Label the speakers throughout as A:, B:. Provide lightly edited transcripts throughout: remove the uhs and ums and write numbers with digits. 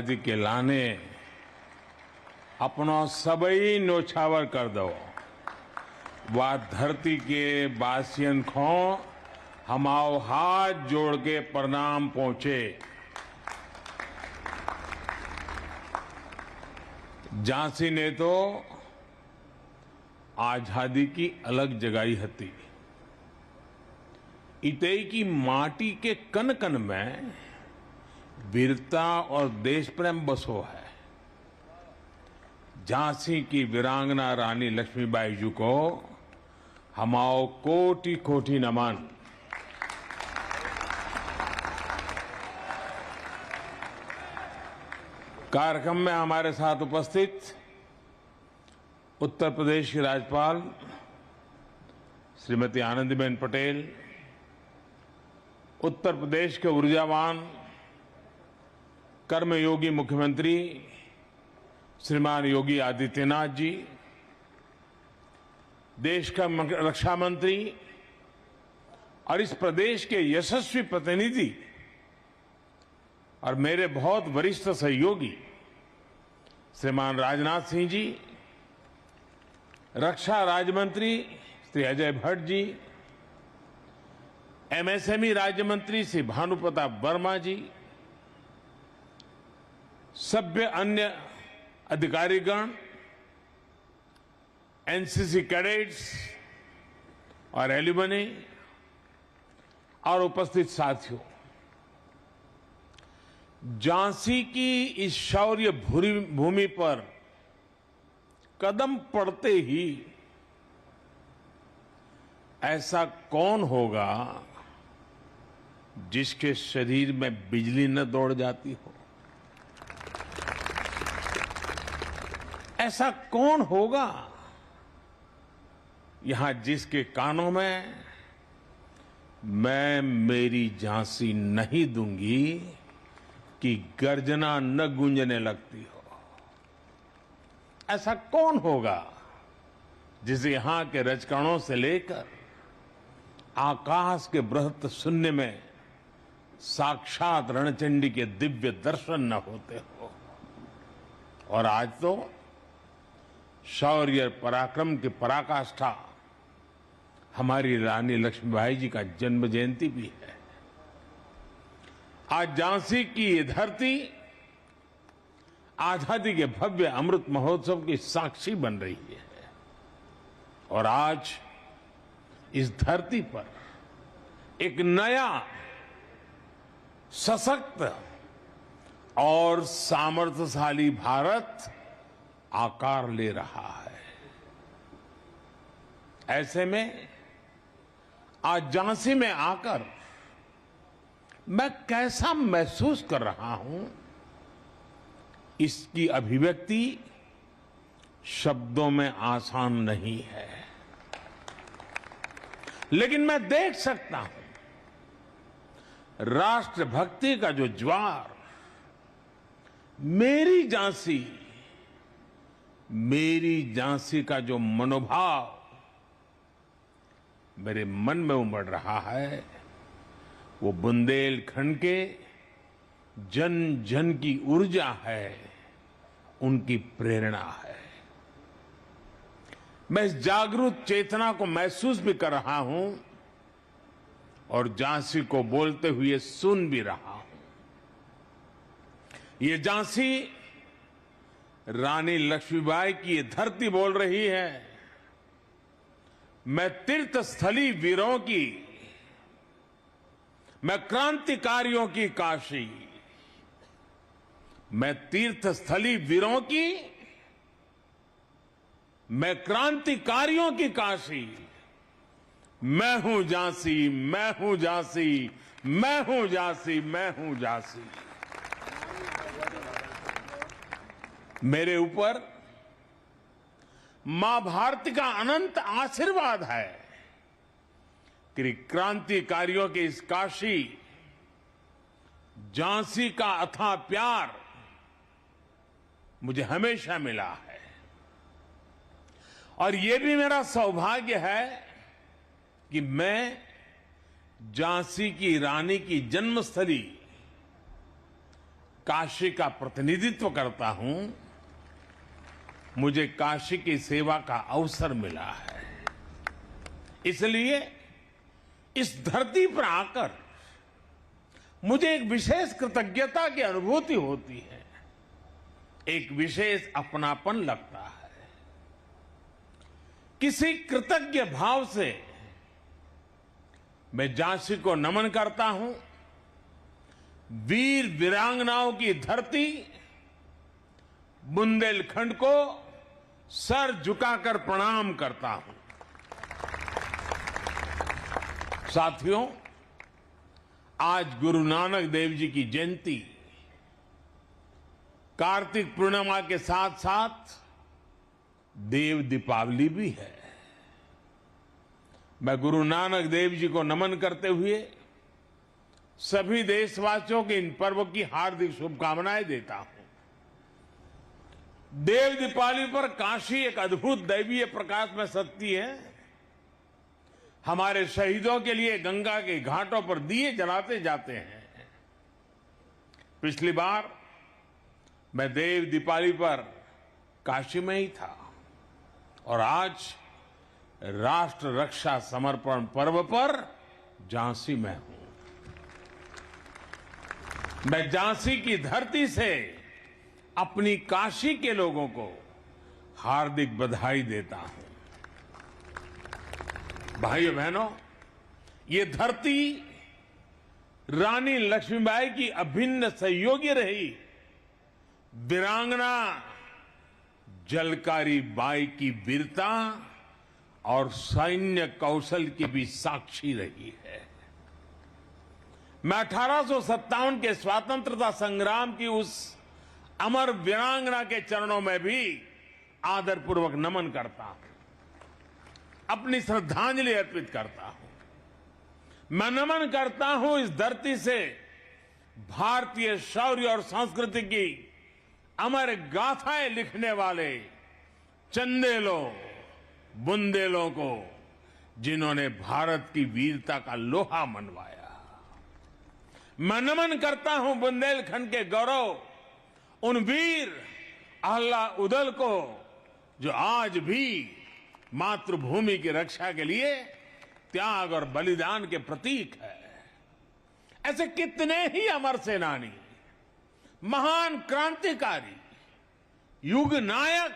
A: के लाने अपनो सबई नोछावर कर दो। वा धरती के बासियन खो हमाओ हाथ जोड़ के प्रणाम पहुंचे। झांसी ने तो आजादी की अलग जगाई हती। इतई की माटी के कन कन में वीरता और देश प्रेम बसो है। झांसी की वीरांगना रानी लक्ष्मीबाई जी को हमाओ कोटि कोटि नमन। कार्यक्रम में हमारे साथ उपस्थित उत्तर प्रदेश की राज्यपाल श्रीमती आनंदीबेन पटेल, उत्तर प्रदेश के ऊर्जावान कर्मयोगी मुख्यमंत्री श्रीमान योगी आदित्यनाथ जी, देश का रक्षा मंत्री और इस प्रदेश के यशस्वी प्रतिनिधि और मेरे बहुत वरिष्ठ सहयोगी श्रीमान राजनाथ सिंह जी, रक्षा राज्य मंत्री श्री अजय भट्ट जी, एमएसएमई राज्य मंत्री श्री भानु प्रताप वर्मा जी, सभ्य अन्य अधिकारीगण, एनसीसी कैडेट्स और एल्यूमनी और उपस्थित साथियों, झांसी की इस शौर्य भूमि पर कदम पड़ते ही ऐसा कौन होगा जिसके शरीर में बिजली न दौड़ जाती हो? ऐसा कौन होगा यहां जिसके कानों में मैं मेरी झांसी नहीं दूंगी कि गर्जना न गूंजने लगती हो? ऐसा कौन होगा जिसे यहां के रजकणों से लेकर आकाश के बृहत शून्य में साक्षात रणचंडी के दिव्य दर्शन न होते हो? और आज तो शौर्य पराक्रम की पराकाष्ठा हमारी रानी लक्ष्मीबाई जी का जन्म जयंती भी है। आज झांसी की ये धरती आजादी के भव्य अमृत महोत्सव की साक्षी बन रही है। और आज इस धरती पर एक नया सशक्त और सामर्थ्यशाली भारत आकार ले रहा है। ऐसे में आज झांसी में आकर मैं कैसा महसूस कर रहा हूं, इसकी अभिव्यक्ति शब्दों में आसान नहीं है। लेकिन मैं देख सकता हूं राष्ट्रभक्ति का जो ज्वार मेरी झांसी का जो मनोभाव मेरे मन में उमड़ रहा है, वो बुंदेलखंड के जन जन की ऊर्जा है, उनकी प्रेरणा है। मैं इस जागरूक चेतना को महसूस भी कर रहा हूं और झांसी को बोलते हुए सुन भी रहा हूं। ये झांसी रानी लक्ष्मीबाई की ये धरती बोल रही है, मैं तीर्थस्थली वीरों की, मैं क्रांतिकारियों की काशी, मैं तीर्थस्थली वीरों की, मैं क्रांतिकारियों की काशी, मैं हूं झांसी, मैं हूं झांसी, मैं हूं झांसी, मैं हूं झांसी। मेरे ऊपर मां भारती का अनंत आशीर्वाद है कि क्रांतिकारियों के इस काशी झांसी का अथाह प्यार मुझे हमेशा मिला है। और यह भी मेरा सौभाग्य है कि मैं झांसी की रानी की जन्मस्थली काशी का प्रतिनिधित्व करता हूं, मुझे काशी की सेवा का अवसर मिला है। इसलिए इस धरती पर आकर मुझे एक विशेष कृतज्ञता की अनुभूति होती है, एक विशेष अपनापन लगता है। किसी कृतज्ञ भाव से मैं झांसी को नमन करता हूं, वीर वीरांगनाओं की धरती बुंदेलखंड को सर झुकाकर प्रणाम करता हूं। साथियों, आज गुरु नानक देव जी की जयंती कार्तिक पूर्णिमा के साथ साथ देव दीपावली भी है। मैं गुरु नानक देव जी को नमन करते हुए सभी देशवासियों के इन पर्व की हार्दिक शुभकामनाएं देता हूं। देव दीपावली पर काशी एक अद्भुत दैवीय प्रकाश में सजती है। हमारे शहीदों के लिए गंगा के घाटों पर दिए जलाते जाते हैं। पिछली बार मैं देव दीपावली पर काशी में ही था और आज राष्ट्र रक्षा समर्पण पर्व पर झांसी में हूं। मैं झांसी की धरती से अपनी काशी के लोगों को हार्दिक बधाई देता हूं। भाइयों बहनों, ये धरती रानी लक्ष्मीबाई की अभिन्न सहयोगी रही वीरांगना झलकारी बाई की वीरता और सैन्य कौशल की भी साक्षी रही है। मैं 1857 के स्वतंत्रता संग्राम की उस अमर वीरांगना के चरणों में भी आदरपूर्वक नमन करता हूं, अपनी श्रद्धांजलि अर्पित करता हूं। मैं नमन करता हूं इस धरती से भारतीय शौर्य और संस्कृति की अमर गाथाएं लिखने वाले चंदेलों बुंदेलों को, जिन्होंने भारत की वीरता का लोहा मनवाया। मैं नमन करता हूं बुंदेलखंड के गौरव उन वीर अहला उदल को, जो आज भी मातृभूमि की रक्षा के लिए त्याग और बलिदान के प्रतीक है। ऐसे कितने ही अमर सेनानी, महान क्रांतिकारी, युग नायक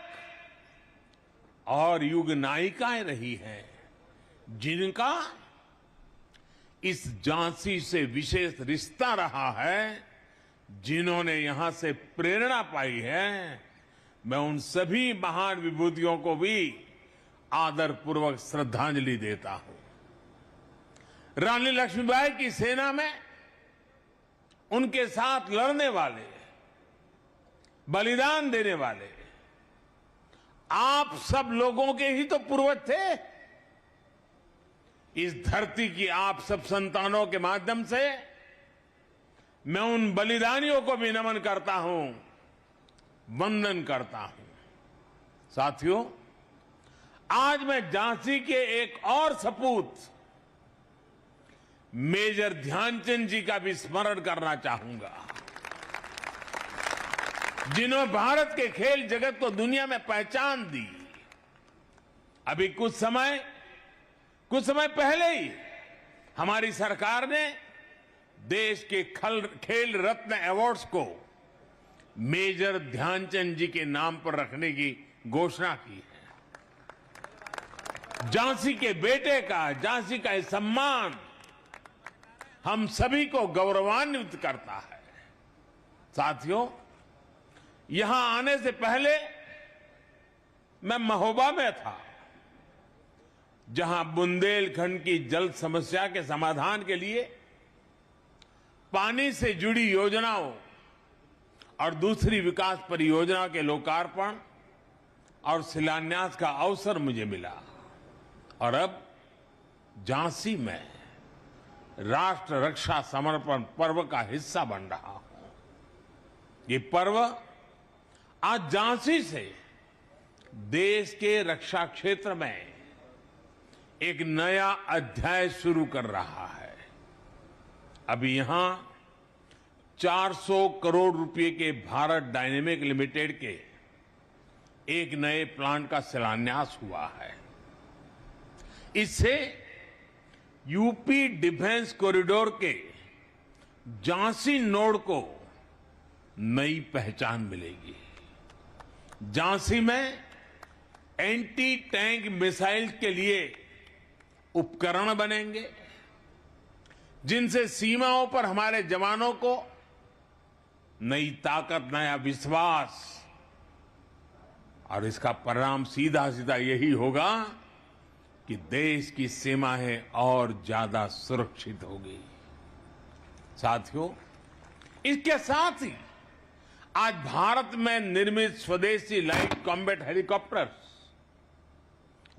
A: और युग नायिकाएं रही हैं, जिनका इस झांसी से विशेष रिश्ता रहा है, जिन्होंने यहां से प्रेरणा पाई है। मैं उन सभी महान विभूतियों को भी आदरपूर्वक श्रद्धांजलि देता हूं। रानी लक्ष्मीबाई की सेना में उनके साथ लड़ने वाले, बलिदान देने वाले आप सब लोगों के ही तो पूर्वज थे। इस धरती की आप सब संतानों के माध्यम से मैं उन बलिदानियों को भी नमन करता हूं, वंदन करता हूं। साथियों, आज मैं झांसी के एक और सपूत मेजर ध्यानचंद जी का भी स्मरण करना चाहूंगा, जिन्होंने भारत के खेल जगत को दुनिया में पहचान दी। अभी कुछ समय पहले ही हमारी सरकार ने देश के खेल रत्न अवार्ड्स को मेजर ध्यानचंद जी के नाम पर रखने की घोषणा की है। झांसी के बेटे का, झांसी का सम्मान हम सभी को गौरवान्वित करता है। साथियों, यहां आने से पहले मैं महोबा में था, जहां बुंदेलखंड की जल समस्या के समाधान के लिए पानी से जुड़ी योजनाओं और दूसरी विकास परियोजना के लोकार्पण और शिलान्यास का अवसर मुझे मिला। और अब झांसी में राष्ट्र रक्षा समर्पण पर्व का हिस्सा बन रहा हूं। ये पर्व आज झांसी से देश के रक्षा क्षेत्र में एक नया अध्याय शुरू कर रहा है। अभी यहां 400 करोड़ रुपए के भारत डायनेमिक लिमिटेड के एक नए प्लांट का शिलान्यास हुआ है। इससे यूपी डिफेंस कॉरिडोर के झांसी नोड को नई पहचान मिलेगी। झांसी में एंटी टैंक मिसाइल के लिए उपकरण बनेंगे, जिनसे सीमाओं पर हमारे जवानों को नई ताकत, नया विश्वास, और इसका परिणाम सीधा सीधा यही होगा कि देश की सीमाएं और ज्यादा सुरक्षित होगी। साथियों, इसके साथ ही आज भारत में निर्मित स्वदेशी लाइट कॉम्बैट हेलीकॉप्टर्स,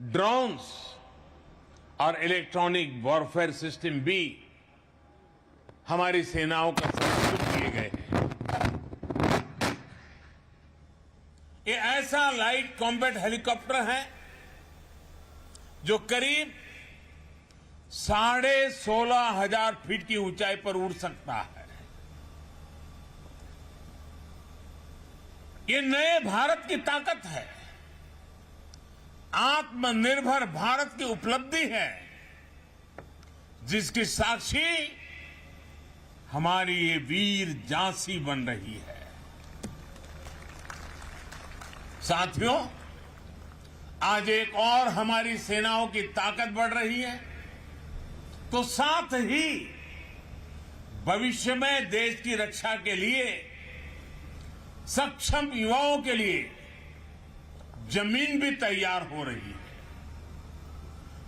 A: ड्रोन्स और इलेक्ट्रॉनिक वॉरफेयर सिस्टम भी हमारी सेनाओं का संरक्षित किए गए हैं। ये ऐसा लाइट कॉम्बैट हेलीकॉप्टर है जो करीब 16,500 फीट की ऊंचाई पर उड़ सकता है। ये नए भारत की ताकत है, आत्मनिर्भर भारत की उपलब्धि है, जिसकी साक्षी हमारी ये वीर झांसी बन रही है। साथियों, आज एक और हमारी सेनाओं की ताकत बढ़ रही है, तो साथ ही भविष्य में देश की रक्षा के लिए सक्षम युवाओं के लिए जमीन भी तैयार हो रही है।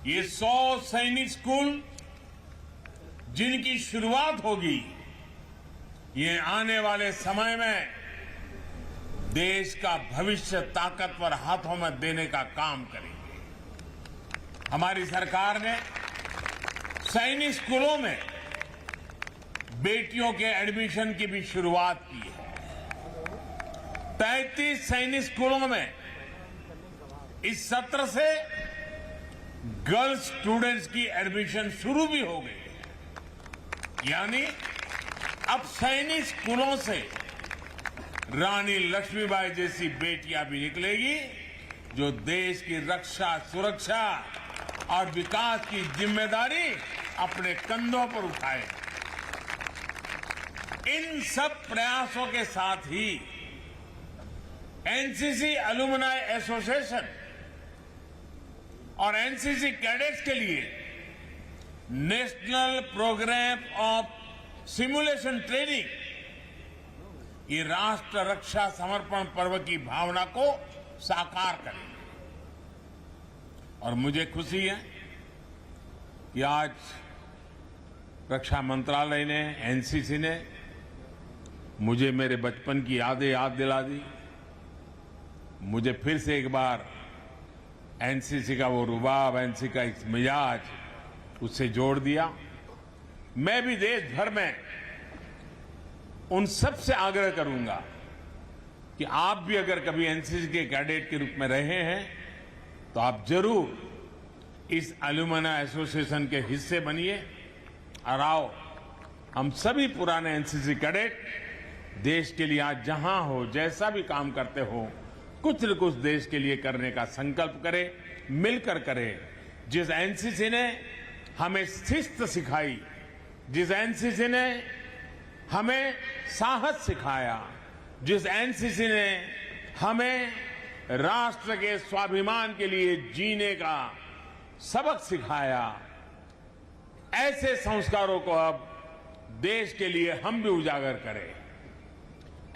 A: ये 100 सैनिक स्कूल जिनकी शुरुआत होगी, ये आने वाले समय में देश का भविष्य ताकतवर हाथों में देने का काम करेंगे। हमारी सरकार ने सैनिक स्कूलों में बेटियों के एडमिशन की भी शुरुआत की है। 33 सैनिक स्कूलों में इस सत्र से गर्ल्स स्टूडेंट्स की एडमिशन शुरू भी हो गई है। यानी अब सैनिक स्कूलों से रानी लक्ष्मीबाई जैसी बेटियां भी निकलेगी, जो देश की रक्षा, सुरक्षा और विकास की जिम्मेदारी अपने कंधों पर उठाए। इन सब प्रयासों के साथ ही एनसीसी एलुमनाई एसोसिएशन और एनसीसी कैडेट्स के लिए national programme of simulation training ये राष्ट्र रक्षा समर्पण पर्व की भावना को साकार करेंगे। और मुझे खुशी है कि आज रक्षा मंत्रालय ने, एनसीसी ने मुझे मेरे बचपन की यादें याद दिला दी। मुझे फिर से एक बार एनसीसी का वो रुबाब, एनसीसी का एक मिजाज उससे जोड़ दिया। मैं भी देश भर में उन सब से आग्रह करूंगा कि आप भी अगर कभी एनसीसी के कैडेट के रूप में रहे हैं तो आप जरूर इस एलुमनाई एसोसिएशन के हिस्से बनिए। और आओ, हम सभी पुराने एनसीसी कैडेट देश के लिए आज जहां हो, जैसा भी काम करते हो, कुछ न कुछ देश के लिए करने का संकल्प करें, मिलकर करें। जिस एनसीसी ने हमें शिस्त सिखाई, जिस एनसीसी ने हमें साहस सिखाया, जिस एनसीसी ने हमें राष्ट्र के स्वाभिमान के लिए जीने का सबक सिखाया, ऐसे संस्कारों को अब देश के लिए हम भी उजागर करें।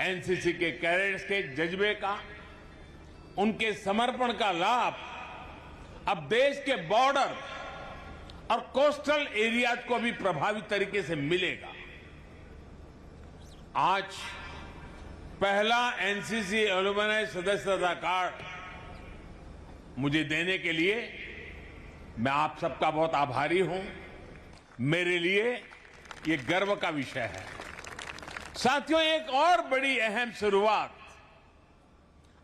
A: एनसीसी के कैडेट्स के जज्बे का, उनके समर्पण का लाभ अब देश के बॉर्डर और कोस्टल एरियाज को भी प्रभावी तरीके से मिलेगा। आज पहला एनसीसी एलुमनाई सदस्यता कार्ड मुझे देने के लिए मैं आप सबका बहुत आभारी हूं। मेरे लिए ये गर्व का विषय है। साथियों, एक और बड़ी अहम शुरुआत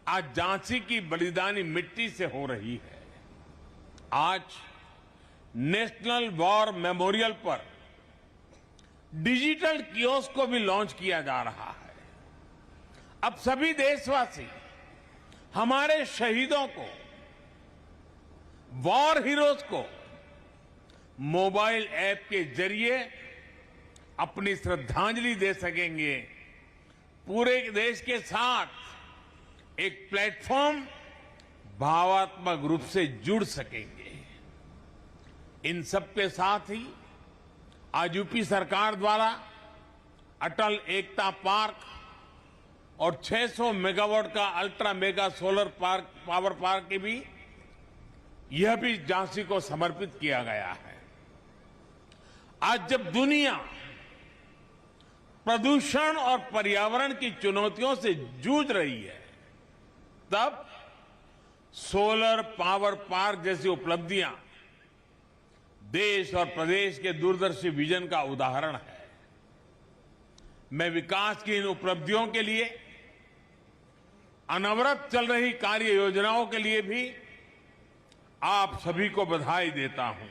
A: आज झांसी की बलिदानी मिट्टी से हो रही है। आज नेशनल वॉर मेमोरियल पर डिजिटल कियोस्क को भी लॉन्च किया जा रहा है। अब सभी देशवासी हमारे शहीदों को, वॉर हीरोज को मोबाइल ऐप के जरिए अपनी श्रद्धांजलि दे सकेंगे। पूरे देश के साथ एक प्लेटफॉर्म भावात्मक रूप से जुड़ सकेंगे। इन सबके साथ ही आज यूपी सरकार द्वारा अटल एकता पार्क और 600 मेगावाट का ultra mega solar park power park की भी यह भी झांसी को समर्पित किया गया है। आज जब दुनिया प्रदूषण और पर्यावरण की चुनौतियों से जूझ रही है, तब सोलर पावर पार्क जैसी उपलब्धियां देश और प्रदेश के दूरदर्शी विजन का उदाहरण है। मैं विकास की इन उपलब्धियों के लिए, अनवरत चल रही कार्य योजनाओं के लिए भी आप सभी को बधाई देता हूं।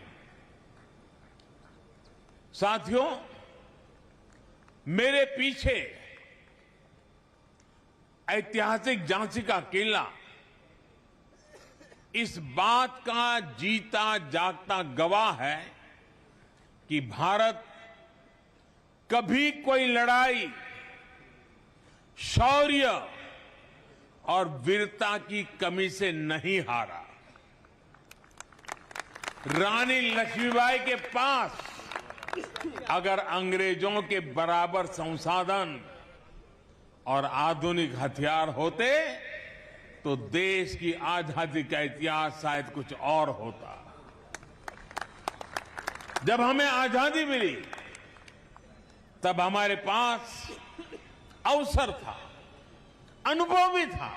A: साथियों, मेरे पीछे ऐतिहासिक झांसी का किला इस बात का जीता जागता गवाह है कि भारत कभी कोई लड़ाई शौर्य और वीरता की कमी से नहीं हारा। रानी लक्ष्मीबाई के पास अगर अंग्रेजों के बराबर संसाधन और आधुनिक हथियार होते तो देश की आजादी का इतिहास शायद कुछ और होता। जब हमें आजादी मिली तब हमारे पास अवसर था, अनुभव भी था।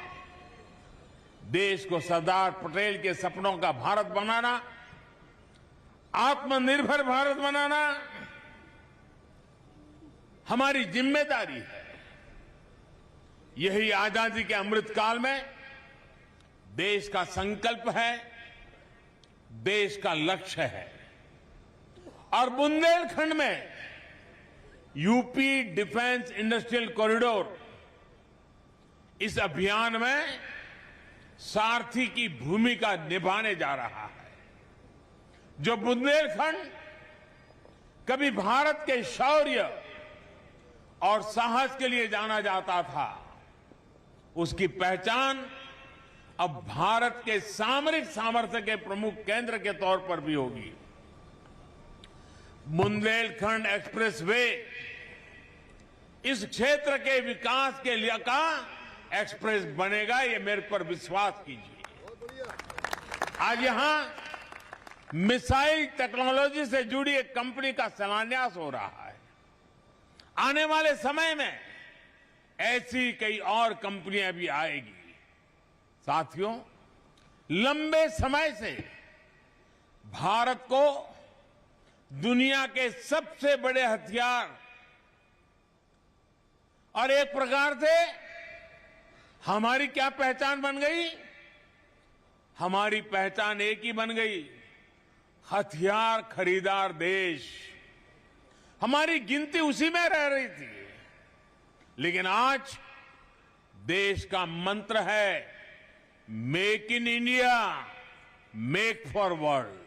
A: देश को सरदार पटेल के सपनों का भारत बनाना, आत्मनिर्भर भारत बनाना हमारी जिम्मेदारी है। यही आजादी के अमृतकाल में देश का संकल्प है, देश का लक्ष्य है। और बुंदेलखंड में यूपी डिफेंस इंडस्ट्रियल कॉरिडोर इस अभियान में सारथी की भूमिका निभाने जा रहा है। जो बुंदेलखंड कभी भारत के शौर्य और साहस के लिए जाना जाता था, उसकी पहचान अब भारत के सामरिक सामर्थ्य के प्रमुख केंद्र के तौर पर भी होगी। बुंदेलखंड एक्सप्रेस वे इस क्षेत्र के विकास के लिए का एक्सप्रेस बनेगा, ये मेरे पर विश्वास कीजिए। आज यहां मिसाइल टेक्नोलॉजी से जुड़ी एक कंपनी का शिलान्यास हो रहा है। आने वाले समय में ऐसी कई और कंपनियां भी आएगी। साथियों, लंबे समय से भारत को दुनिया के सबसे बड़े हथियार और एक प्रकार से हमारी क्या पहचान बन गई? हमारी पहचान एक ही बन गई, हथियार खरीदार देश। हमारी गिनती उसी में रह रही थी। लेकिन आज देश का मंत्र है make in India, make for world.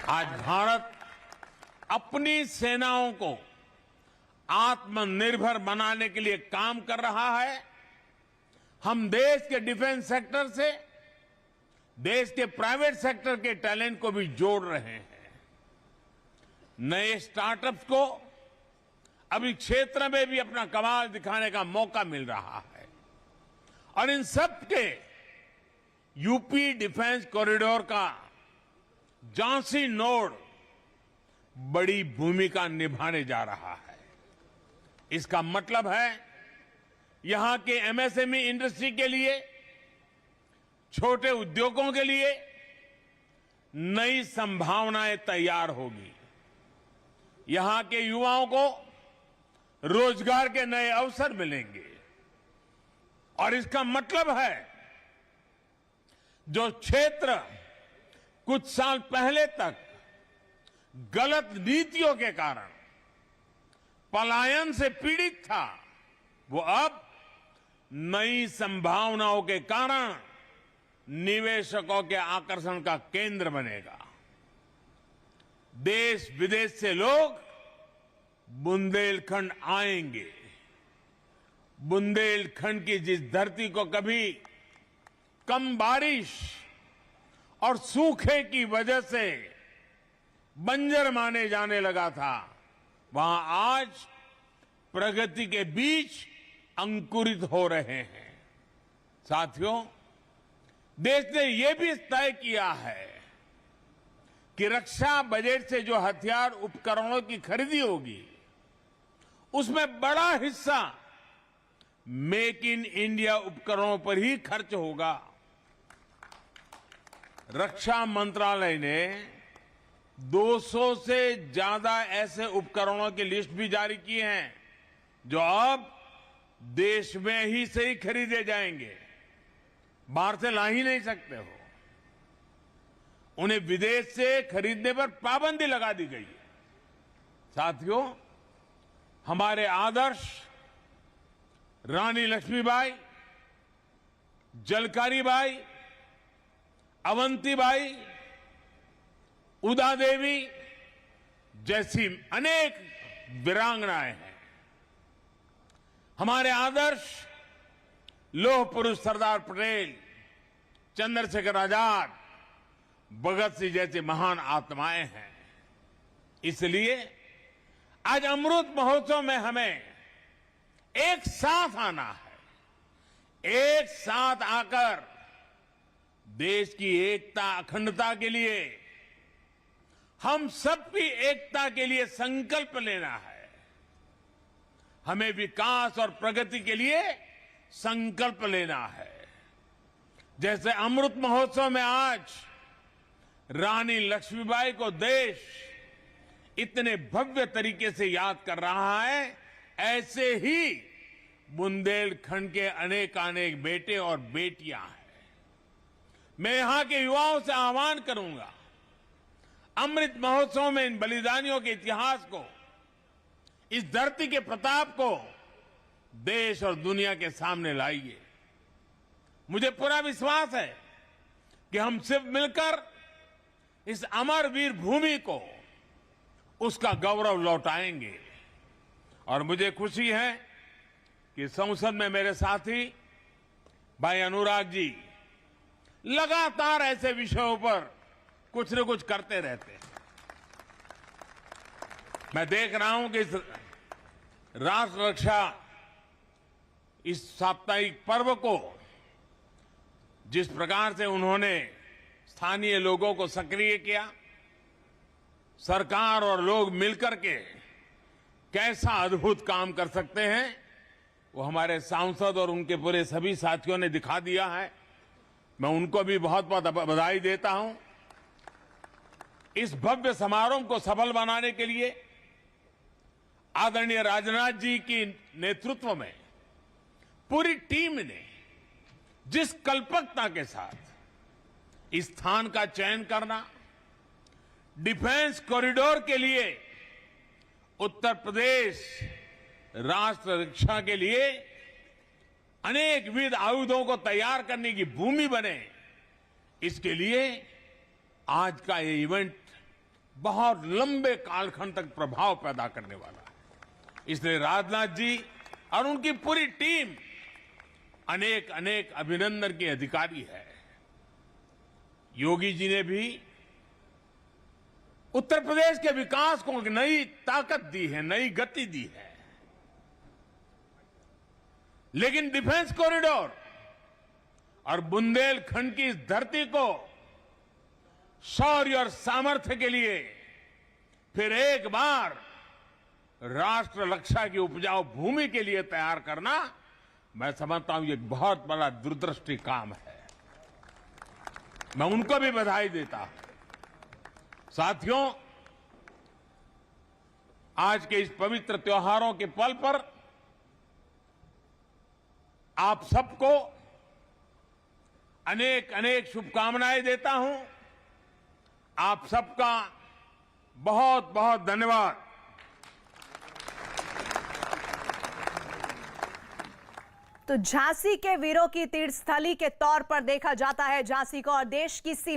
A: आज भारत अपनी सेनाओं को आत्मनिर्भर बनाने के लिए काम कर रहा है। हम देश के डिफेंस सेक्टर से देश के प्राइवेट सेक्टर के टैलेंट को भी जोड़ रहे हैं। नए स्टार्टअप्स को अभी क्षेत्र में भी अपना कमाल दिखाने का मौका मिल रहा है। और इन सब के यूपी डिफेंस कॉरिडोर का झांसी नोड बड़ी भूमिका निभाने जा रहा है। इसका मतलब है यहां के एमएसएमई इंडस्ट्री के लिए, छोटे उद्योगों के लिए नई संभावनाएं तैयार होगी। यहां के युवाओं को रोजगार के नए अवसर मिलेंगे। और इसका मतलब है जो क्षेत्र कुछ साल पहले तक गलत नीतियों के कारण पलायन से पीड़ित था, वो अब नई संभावनाओं के कारण निवेशकों के आकर्षण का केंद्र बनेगा। देश विदेश से लोग बुंदेलखंड आएंगे। बुंदेलखंड की जिस धरती को कभी कम बारिश और सूखे की वजह से बंजर माने जाने लगा था, वहां आज प्रगति के बीज अंकुरित हो रहे हैं। साथियों, देश ने यह भी तय किया है कि रक्षा बजट से जो हथियार उपकरणों की खरीदी होगी, उसमें बड़ा हिस्सा मेक इन इंडिया उपकरणों पर ही खर्च होगा। रक्षा मंत्रालय ने 200 से ज्यादा ऐसे उपकरणों की लिस्ट भी जारी की है जो अब देश में ही से ही खरीदे जाएंगे, बाहर से ला ही नहीं सकते हो। उन्हें विदेश से खरीदने पर पाबंदी लगा दी गई है। साथियों, हमारे आदर्श रानी लक्ष्मीबाई, झलकारी बाई, अवंतीबाई, उदा देवी जैसी अनेक वीरांगनाएं हैं। हमारे आदर्श लौह पुरुष सरदार पटेल, चंद्रशेखर आजाद, भगत सिंह जैसी महान आत्माएं हैं। इसलिए आज अमृत महोत्सव में हमें एक साथ आना है। एक साथ आकर देश की एकता, अखंडता के लिए, हम सबकी एकता के लिए संकल्प लेना है। हमें विकास और प्रगति के लिए संकल्प लेना है। जैसे अमृत महोत्सव में आज रानी लक्ष्मीबाई को देश इतने भव्य तरीके से याद कर रहा है, ऐसे ही बुंदेलखंड के अनेकानेक बेटे और बेटियां हैं। मैं यहां के युवाओं से आह्वान करूंगा, अमृत महोत्सव में इन बलिदानियों के इतिहास को, इस धरती के प्रताप को देश और दुनिया के सामने लाइए। मुझे पूरा विश्वास है कि हम सिर्फ मिलकर इस अमर वीर भूमि को, उसका गौरव लौटाएंगे। और मुझे खुशी है कि संसद में मेरे साथी भाई अनुराग जी लगातार ऐसे विषयों पर कुछ न कुछ करते रहते हैं। मैं देख रहा हूं कि इस राष्ट्र रक्षा, इस साप्ताहिक पर्व को जिस प्रकार से उन्होंने स्थानीय लोगों को सक्रिय किया, सरकार और लोग मिलकर के कैसा अद्भुत काम कर सकते हैं, वो हमारे सांसद और उनके पूरे सभी साथियों ने दिखा दिया है। मैं उनको भी बहुत बहुत बधाई देता हूं। इस भव्य समारोह को सफल बनाने के लिए आदरणीय राजनाथ जी की नेतृत्व में पूरी टीम ने जिस कल्पकता के साथ इस स्थान का चयन करना, डिफेंस कॉरिडोर के लिए उत्तर प्रदेश राष्ट्र रक्षा के लिए अनेक विध आयुधों को तैयार करने की भूमि बने, इसके लिए आज का ये इवेंट बहुत लंबे कालखंड तक प्रभाव पैदा करने वाला है। इसलिए राजनाथ जी और उनकी पूरी टीम अनेक अनेक अभिनंदन के अधिकारी है। योगी जी ने भी उत्तर प्रदेश के विकास को एक नई ताकत दी है, नई गति दी है। लेकिन डिफेंस कॉरिडोर और बुंदेलखंड की इस धरती को शौर्य और सामर्थ्य के लिए फिर एक बार राष्ट्र रक्षा की उपजाऊ भूमि के लिए तैयार करना, मैं समझता हूं ये बहुत बड़ा दूरदृष्टि काम है। मैं उनको भी बधाई देता हूं। साथियों, आज के इस पवित्र त्योहारों के पल पर आप सबको अनेक अनेक शुभकामनाएं देता हूं। आप सबका बहुत बहुत धन्यवाद।
B: तो झांसी के वीरों की तीर्थस्थली के तौर पर देखा जाता है झांसी को, और देश की सीमा